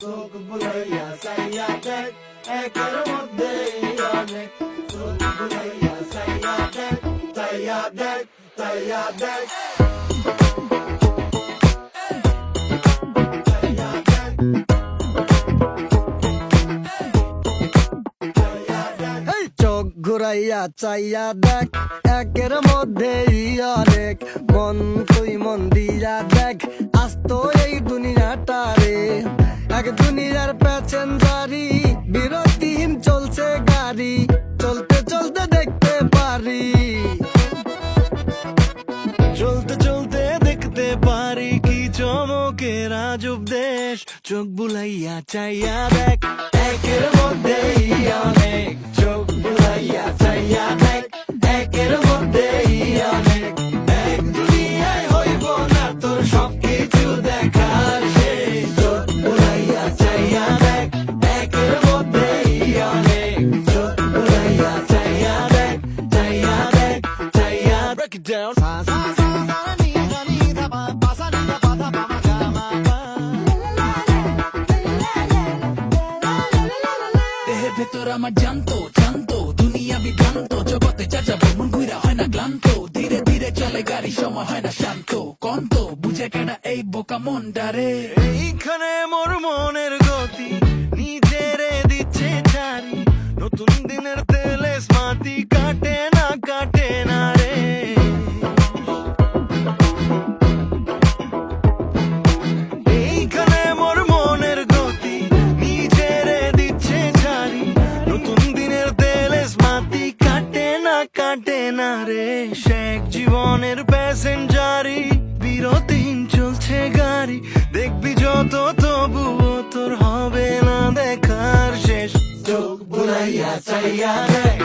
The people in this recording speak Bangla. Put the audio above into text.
চোখ বুলাইয়া চাইয়া দেখ একের মধ্যেই অনেক চোখ বুলাইয়া চাইয়া দেখ চাইয়া দেখ চাইয়া দেখ চোখ ঘুরাইয়া চাইয়া দেখ একের মধ্যেই অনেক মন তুই মন দিয়া দেখ আজ তো এই দুনিয়াটা রে এক দুনিয়ার প্যাসেঞ্জারি বিরতিহীন চলছে গাড়ি চলতে চলতে দেখতে পারি চলতে চলতে দেখতে পারি কি চমকের আজব দেশ চোখ বুলাইয়া চাইয়া দেখ একের মধ্যেই অনেক চোখ বুলাইয়া চাইয়া দেখ একের মধ্যেই অনেক এক দুনিয়ায় হইব না তোর সবকিছু দেখার শেষ চোখ বুলাইয়া চাইয়া দেখ একের মধ্যেই অনেক চোখ বুলাইয়া চাইয়া দেখ চাইয়া দেখ চাইয়া break it down দেহের ভেতর আমার জানতো জানতো দুনিয়া বিভ্রান্ত জগতে যা যাবো মন ঘুরা হয় না ক্লান্ত ধীরে ধীরে চলে গাড়ি সময় হয় না শান্ত কন্ত বুঝে কেনা এই বোকা মন ডারে এইখানে মোর মনের গতি নিজেরে দিচ্ছে ছাড়ি নতুন দিনের তেলে স্মাতি কাটে না রে এইখানে মোর মনের গতি নিজেরে দিচ্ছে ছাড়ি নতুন দিনের তেলে স্মাতি কাটে না রে শেখ জীবনের প্যাসেঞ্জারি বিরতিহীন চলছে গাড়ি দেখবি যত তবুও তোর হবে না দেখার শেষ চোখ বুলাইয়া চাইয়া দেখ